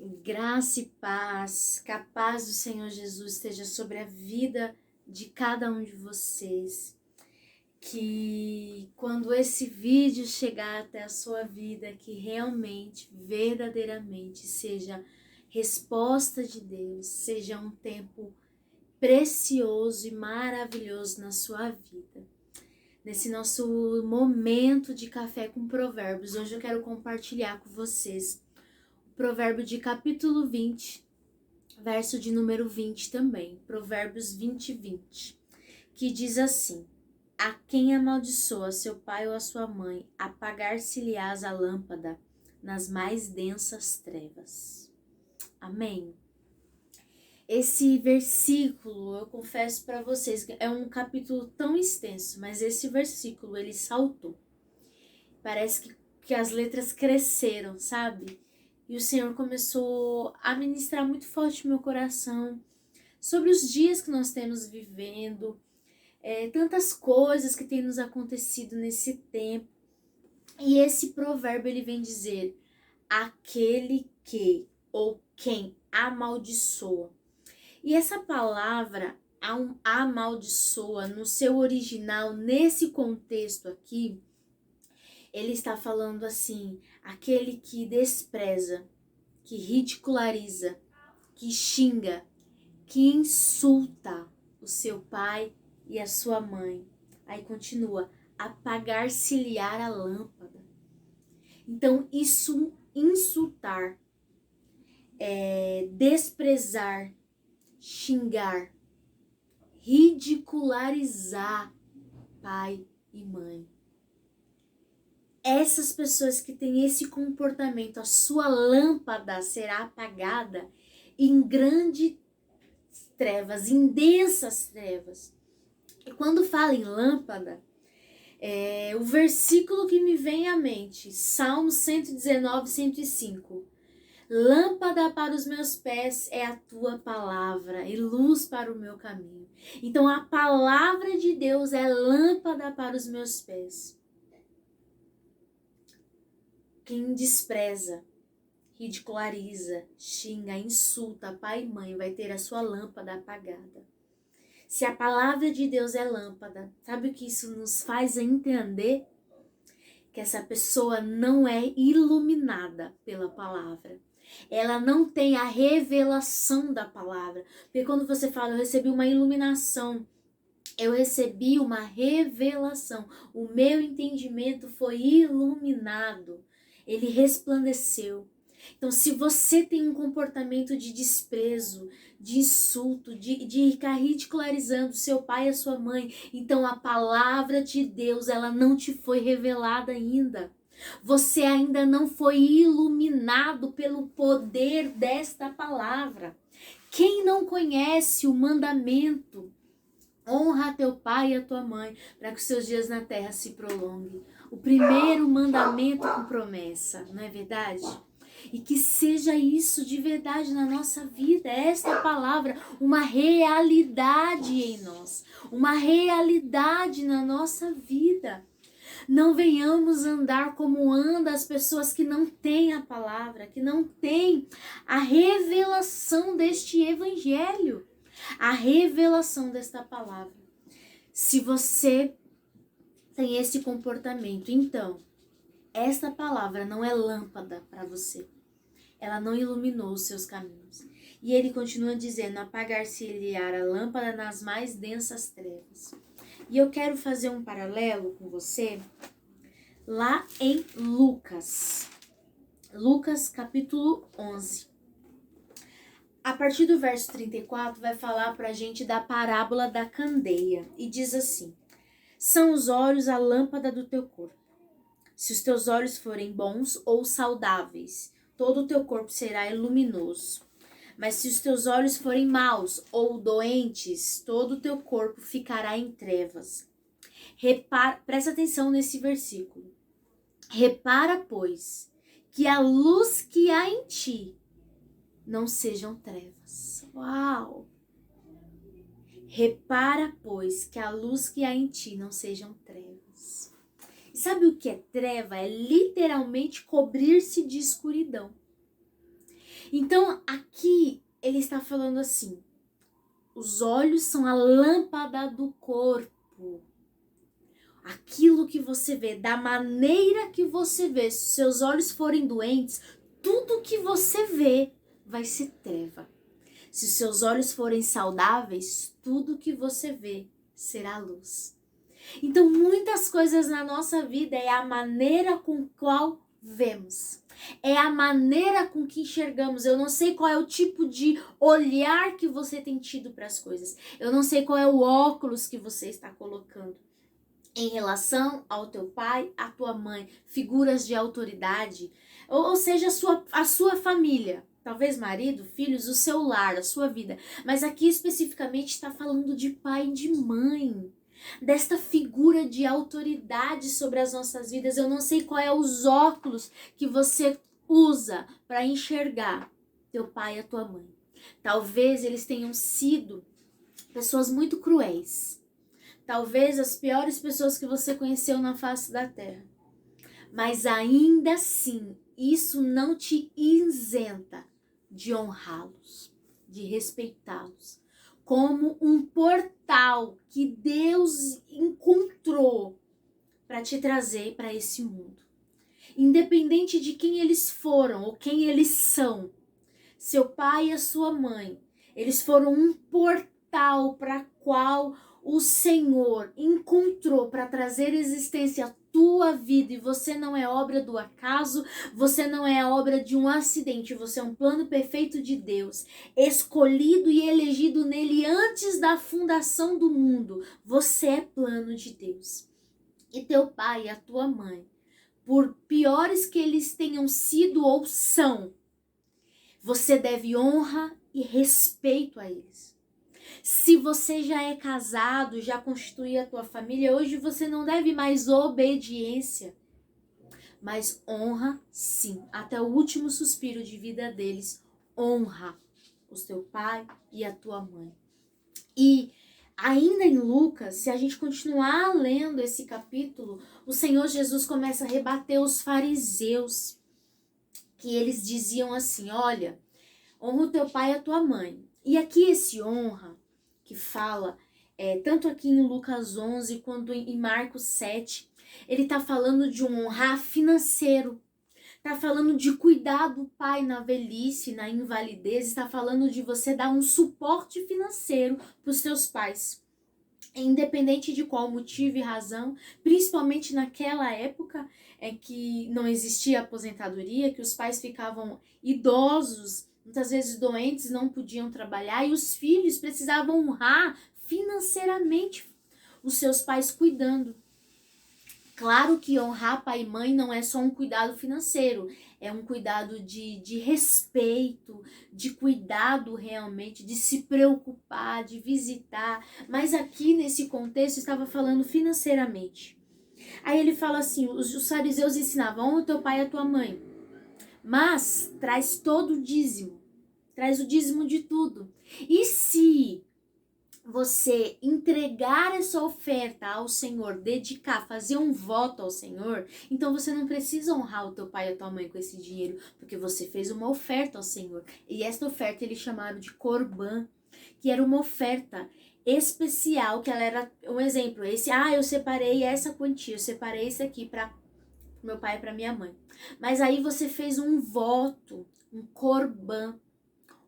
Graça e paz, que a paz do Senhor Jesus esteja sobre a vida de cada um de vocês. Que quando esse vídeo chegar até a sua vida, que realmente, verdadeiramente seja resposta de Deus, seja um tempo precioso e maravilhoso na sua vida. Nesse nosso momento de café com provérbios, hoje eu quero compartilhar com vocês Provérbio de capítulo 20, verso de número 20 também, Provérbios 20, que diz assim: A quem amaldiçoa seu pai ou a sua mãe, apagar-se-lhe-ás a lâmpada nas mais densas trevas. Amém. Esse versículo, eu confesso para vocês, que é um capítulo tão extenso, mas esse versículo, ele saltou. Parece que as letras cresceram, sabe? E o Senhor começou a ministrar muito forte no meu coração sobre os dias que nós temos vivendo, tantas coisas que têm nos acontecido nesse tempo. E esse provérbio ele vem dizer: aquele que ou quem amaldiçoa. E essa palavra amaldiçoa, no seu original, nesse contexto aqui, ele está falando assim: aquele que despreza, que ridiculariza, que xinga, que insulta o seu pai e a sua mãe. Aí continua: apagar-se-lhe-á a lâmpada. Então, isso, insultar, desprezar, xingar, ridicularizar pai e mãe. Essas pessoas que têm esse comportamento, a sua lâmpada será apagada em grandes trevas, em densas trevas. E quando fala em lâmpada, o versículo que me vem à mente, Salmo 119, 105. Lâmpada para os meus pés é a tua palavra e luz para o meu caminho. Então a palavra de Deus é lâmpada para os meus pés. Quem despreza, ridiculariza, xinga, insulta pai e mãe vai ter a sua lâmpada apagada. Se a palavra de Deus é lâmpada, sabe o que isso nos faz entender? Que essa pessoa não é iluminada pela palavra. Ela não tem a revelação da palavra. Porque quando você fala, eu recebi uma iluminação, eu recebi uma revelação, o meu entendimento foi iluminado, ele resplandeceu. Então, se você tem um comportamento de desprezo, de insulto, de ficar ridicularizando seu pai e a sua mãe, então a palavra de Deus, ela não te foi revelada ainda. Você ainda não foi iluminado pelo poder desta palavra. Quem não conhece o mandamento: honra a teu pai e a tua mãe, para que os seus dias na terra se prolonguem. O primeiro mandamento com promessa, não é verdade? E que seja isso de verdade na nossa vida, esta palavra, uma realidade em nós, uma realidade na nossa vida. Não venhamos andar como andam as pessoas que não têm a palavra, que não têm a revelação deste evangelho, a revelação desta palavra. Se você tem esse comportamento, então, esta palavra não é lâmpada para você. Ela não iluminou os seus caminhos. E ele continua dizendo: apagar-se-lhe-á a lâmpada nas mais densas trevas. E eu quero fazer um paralelo com você lá em Lucas. Lucas capítulo 11. A partir do verso 34 vai falar pra gente da parábola da candeia. E diz assim: são os olhos a lâmpada do teu corpo. Se os teus olhos forem bons ou saudáveis, todo o teu corpo será luminoso. Mas se os teus olhos forem maus ou doentes, todo o teu corpo ficará em trevas. Presta atenção nesse versículo. Repara, pois, que a luz que há em ti não sejam trevas. Uau! Repara, pois, que a luz que há em ti não sejam trevas. E sabe o que é treva? É literalmente cobrir-se de escuridão. Então, aqui ele está falando assim: os olhos são a lâmpada do corpo. Aquilo que você vê, da maneira que você vê, se seus olhos forem doentes, tudo que você vê vai ser treva. Se os seus olhos forem saudáveis, tudo que você vê será luz. Então, muitas coisas na nossa vida é a maneira com qual vemos. É a maneira com que enxergamos. Eu não sei qual é o tipo de olhar que você tem tido para as coisas. Eu não sei qual é o óculos que você está colocando em relação ao teu pai, à tua mãe, figuras de autoridade, ou seja, a sua família. Talvez marido, filhos, o seu lar, a sua vida. Mas aqui especificamente está falando de pai e de mãe. Desta figura de autoridade sobre as nossas vidas. Eu não sei qual é os óculos que você usa para enxergar teu pai e a tua mãe. Talvez eles tenham sido pessoas muito cruéis. Talvez as piores pessoas que você conheceu na face da terra. Mas ainda assim, isso não te isenta de honrá-los, de respeitá-los, como um portal que Deus encontrou para te trazer para esse mundo. Independente de quem eles foram ou quem eles são, seu pai e a sua mãe, eles foram um portal para qual o Senhor encontrou para trazer existência à tua vida, e você não é obra do acaso, você não é obra de um acidente, você é um plano perfeito de Deus, escolhido e elegido nele antes da fundação do mundo. Você é plano de Deus. E teu pai e a tua mãe, por piores que eles tenham sido ou são, você deve honra e respeito a eles. Se você já é casado, já constituiu a tua família, hoje você não deve mais obediência, mas honra sim, até o último suspiro de vida deles, honra o teu pai e a tua mãe. E ainda em Lucas, se a gente continuar lendo esse capítulo, o Senhor Jesus começa a rebater os fariseus, que eles diziam assim: olha, honra o teu pai e a tua mãe. E aqui esse honra, que fala, tanto aqui em Lucas 11 quanto em Marcos 7, ele está falando de um honrar financeiro. Está falando de cuidar do pai na velhice, na invalidez. Está falando de você dar um suporte financeiro para os teus pais. Independente de qual motivo e razão, principalmente naquela época que não existia aposentadoria, que os pais ficavam idosos, muitas vezes doentes, não podiam trabalhar, e os filhos precisavam honrar financeiramente os seus pais cuidando. Claro que honrar pai e mãe não é só um cuidado financeiro, é um cuidado de respeito, de cuidado realmente, de se preocupar, de visitar. Mas aqui nesse contexto estava falando financeiramente. Aí ele fala assim, os fariseus ensinavam: honra o teu pai e a tua mãe, mas traz todo o dízimo, traz o dízimo de tudo. E se você entregar essa oferta ao Senhor, dedicar, fazer um voto ao Senhor, então você não precisa honrar o teu pai e a tua mãe com esse dinheiro, porque você fez uma oferta ao Senhor. E esta oferta eles chamaram de Corban, que era uma oferta especial, que ela era um exemplo. Eu separei essa quantia, eu separei isso aqui para meu pai e para minha mãe. Mas aí você fez um voto, um Corban,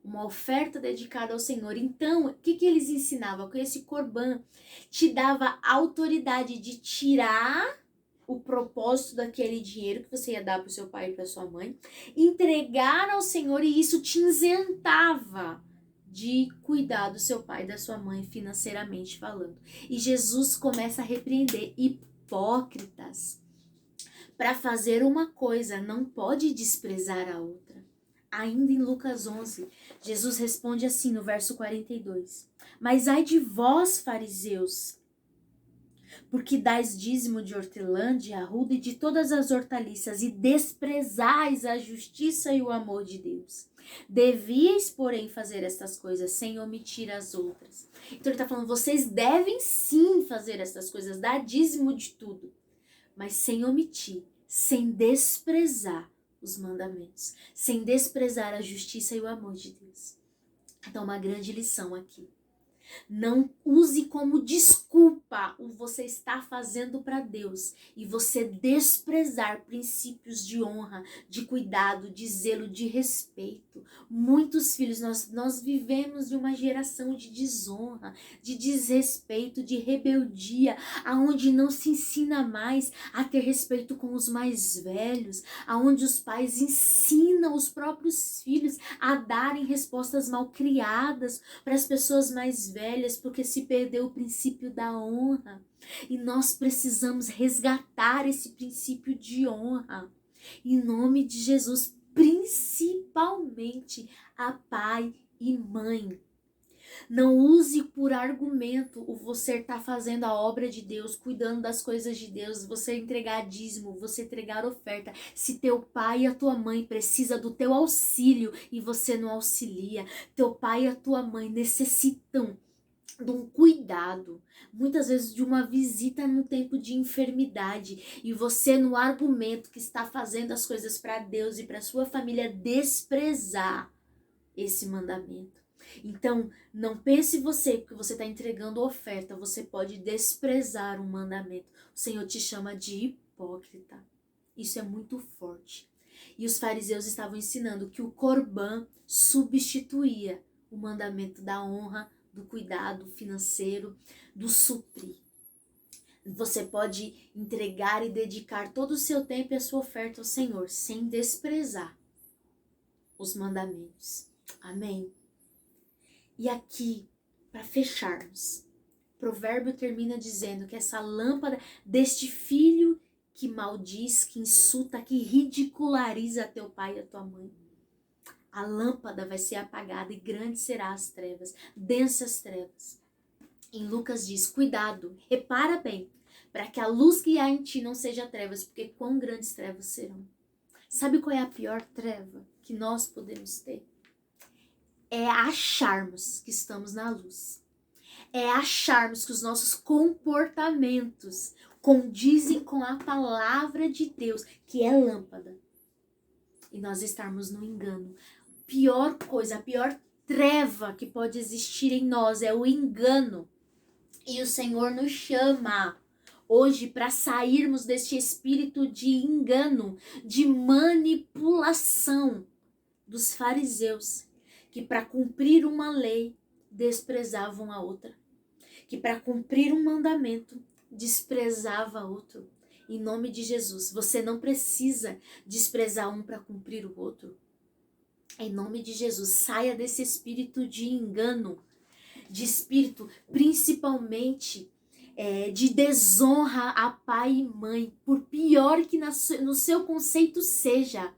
uma oferta dedicada ao Senhor. Então, o que eles ensinavam? Que esse Corban te dava autoridade de tirar o propósito daquele dinheiro que você ia dar para o seu pai e para sua mãe, entregar ao Senhor, e isso te isentava de cuidar do seu pai e da sua mãe financeiramente falando. E Jesus começa a repreender: hipócritas, para fazer uma coisa não pode desprezar a outra. Ainda em Lucas 11, Jesus responde assim no verso 42. Mas ai de vós, fariseus, porque dais dízimo de hortelã, de arruda e de todas as hortaliças, e desprezais a justiça e o amor de Deus. Devíeis, porém, fazer estas coisas sem omitir as outras. Então ele está falando, vocês devem sim fazer estas coisas, dar dízimo de tudo, mas sem omitir, sem desprezar os mandamentos, sem desprezar a justiça e o amor de Deus. Então, uma grande lição aqui. Não use como desculpa o que você está fazendo para Deus e você desprezar princípios de honra, de cuidado, de zelo, de respeito. Muitos filhos, nós vivemos de uma geração de desonra, de desrespeito, de rebeldia, aonde não se ensina mais a ter respeito com os mais velhos, aonde os pais ensinam os próprios filhos a darem respostas mal criadas para as pessoas mais velhas, porque se perdeu o princípio da honra. E nós precisamos resgatar esse princípio de honra. Em nome de Jesus, principalmente a pai e mãe. Não use por argumento o você estar fazendo a obra de Deus, cuidando das coisas de Deus, você entregar dízimo, você entregar oferta. Se teu pai e a tua mãe precisa do teu auxílio e você não auxilia, teu pai e a tua mãe necessitam de um cuidado, muitas vezes de uma visita no tempo de enfermidade, e você no argumento que está fazendo as coisas para Deus e para sua família desprezar esse mandamento. Então, não pense você, porque você está entregando oferta, você pode desprezar um mandamento. O Senhor te chama de hipócrita. Isso é muito forte. E os fariseus estavam ensinando que o Corban substituía o mandamento da honra, do cuidado financeiro, do suprir. Você pode entregar e dedicar todo o seu tempo e a sua oferta ao Senhor, sem desprezar os mandamentos. Amém? E aqui, para fecharmos, o provérbio termina dizendo que essa lâmpada deste filho que maldiz, que insulta, que ridiculariza teu pai e a tua mãe, a lâmpada vai ser apagada e grande será as trevas, densas trevas. Em Lucas diz, cuidado, repara bem, para que a luz que há em ti não seja trevas, porque quão grandes trevas serão. Sabe qual é a pior treva que nós podemos ter? É acharmos que estamos na luz. É acharmos que os nossos comportamentos condizem com a palavra de Deus, que é lâmpada. E nós estarmos no engano. Pior coisa, a pior treva que pode existir em nós é o engano. E o Senhor nos chama hoje para sairmos deste espírito de engano, de manipulação dos fariseus, que para cumprir uma lei desprezavam a outra, que para cumprir um mandamento desprezava outro. Em nome de Jesus, você não precisa desprezar um para cumprir o outro. Em nome de Jesus, saia desse espírito de engano, de espírito principalmente de desonra a pai e mãe, por pior que no seu conceito seja.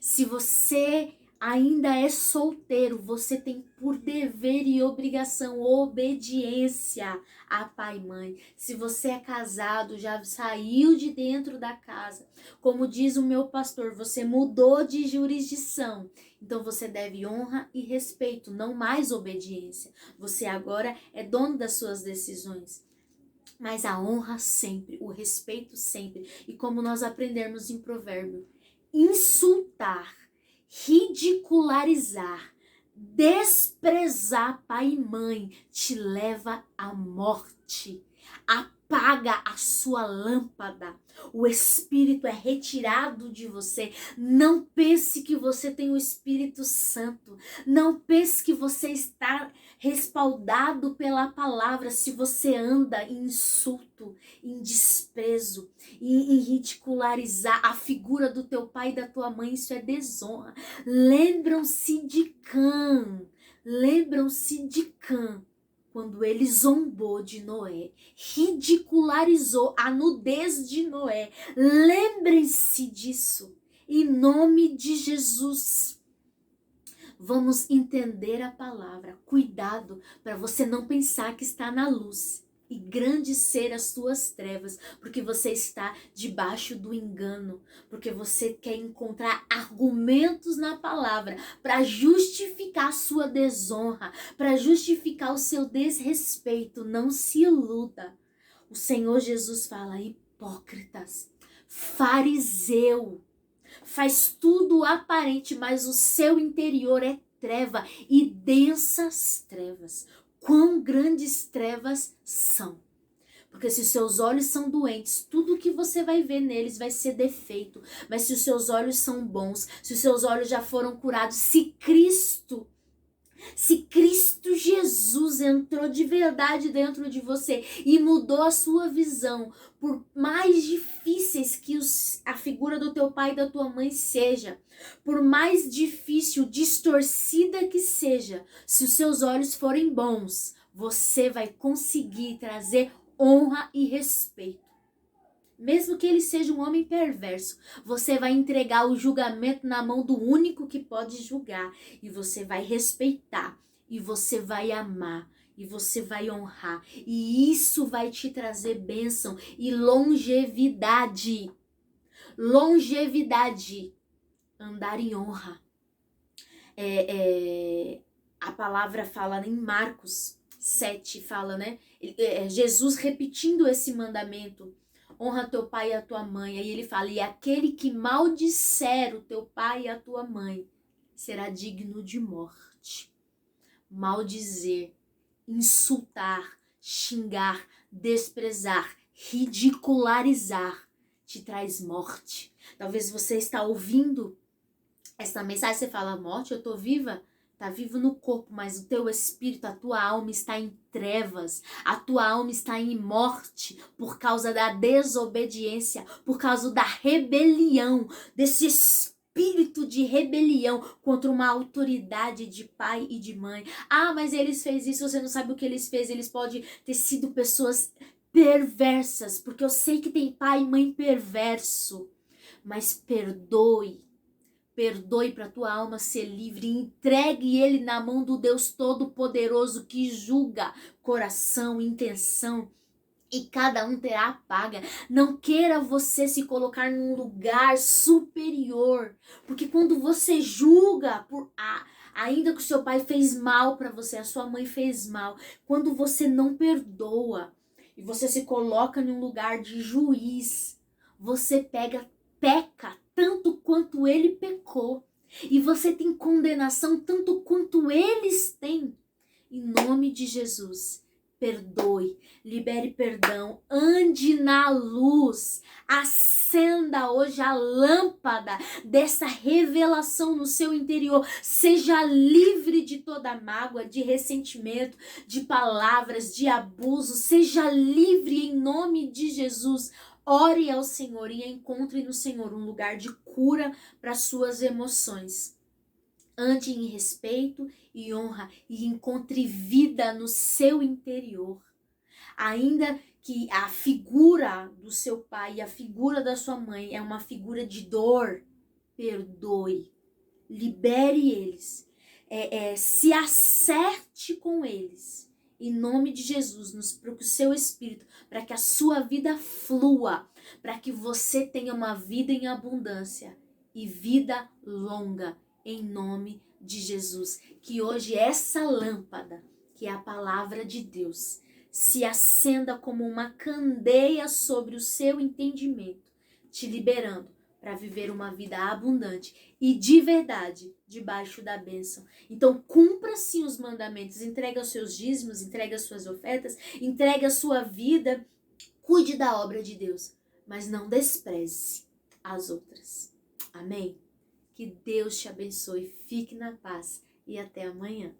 Se você ainda é solteiro, você tem por dever e obrigação obediência a pai e mãe. Se você é casado, já saiu de dentro da casa, como diz o meu pastor, você mudou de jurisdição. Então você deve honra e respeito, não mais obediência. Você agora é dono das suas decisões. Mas a honra sempre, o respeito sempre. E como nós aprendemos em Provérbio, insultar, ridicularizar, desprezar pai e mãe te leva à morte. Apaga a sua lâmpada. O Espírito é retirado de você. Não pense que você tem o Espírito Santo. Não pense que você está respaldado pela palavra se você anda em insulto, em desprezo, em ridicularizar a figura do teu pai e da tua mãe. Isso é desonra. Lembram-se de Cã. Lembram-se de Cã. Quando ele zombou de Noé, ridicularizou a nudez de Noé. Lembrem-se disso. Em nome de Jesus. Vamos entender a palavra. Cuidado para você não pensar que está na luz e grande ser as tuas trevas, porque você está debaixo do engano, porque você quer encontrar argumentos na palavra para justificar a sua desonra, para justificar o seu desrespeito. Não se iluda. O Senhor Jesus fala, hipócritas, fariseu, faz tudo aparente, mas o seu interior é treva e densas trevas. Quão grandes trevas são. Porque se os seus olhos são doentes, tudo que você vai ver neles vai ser defeito. Mas se os seus olhos são bons, se os seus olhos já foram curados, se Cristo Jesus entrou de verdade dentro de você e mudou a sua visão, por mais difíceis que a figura do teu pai e da tua mãe seja, por mais difícil, distorcida que seja, se os seus olhos forem bons, você vai conseguir trazer honra e respeito. Mesmo que ele seja um homem perverso, você vai entregar o julgamento na mão do único que pode julgar. E você vai respeitar, e você vai amar, e você vai honrar. E isso vai te trazer bênção e longevidade. Longevidade. Andar em honra. A palavra fala em Marcos 7, fala, né? Jesus repetindo esse mandamento. Honra teu pai e a tua mãe. Aí ele fala, e aquele que maldisser o teu pai e a tua mãe será digno de morte. Maldizer, insultar, xingar, desprezar, ridicularizar te traz morte. Talvez você está ouvindo essa mensagem, você fala, morte, eu tô viva? Tá vivo no corpo, mas o teu espírito, a tua alma está em trevas, a tua alma está em morte por causa da desobediência, por causa da rebelião, desse espírito de rebelião contra uma autoridade de pai e de mãe. Ah, mas eles fez isso, você não sabe o que eles fez, eles podem ter sido pessoas perversas, porque eu sei que tem pai e mãe perverso, mas perdoe para tua alma ser livre, entregue ele na mão do Deus Todo-Poderoso que julga coração, intenção, e cada um terá a paga. Não queira você se colocar num lugar superior, porque quando você julga ainda que o seu pai fez mal para você, a sua mãe fez mal, quando você não perdoa e você se coloca num lugar de juiz, você peca tanto quanto ele pecou. E você tem condenação tanto quanto eles têm. Em nome de Jesus, perdoe, libere perdão, ande na luz, acenda hoje a lâmpada dessa revelação no seu interior. Seja livre de toda mágoa, de ressentimento, de palavras, de abuso. Seja livre em nome de Jesus. Ore ao Senhor e encontre no Senhor um lugar de cura para suas emoções. Ande em respeito e honra e encontre vida no seu interior. Ainda que a figura do seu pai e a figura da sua mãe é uma figura de dor, perdoe, libere eles, se acerte com eles. Em nome de Jesus, para o seu espírito, para que a sua vida flua, para que você tenha uma vida em abundância e vida longa, em nome de Jesus. Que hoje essa lâmpada, que é a palavra de Deus, se acenda como uma candeia sobre o seu entendimento, te liberando para viver uma vida abundante e de verdade, debaixo da bênção. Então, cumpra sim os mandamentos, entrega os seus dízimos, entrega as suas ofertas, entrega a sua vida, cuide da obra de Deus, mas não despreze as outras. Amém? Que Deus te abençoe, fique na paz e até amanhã.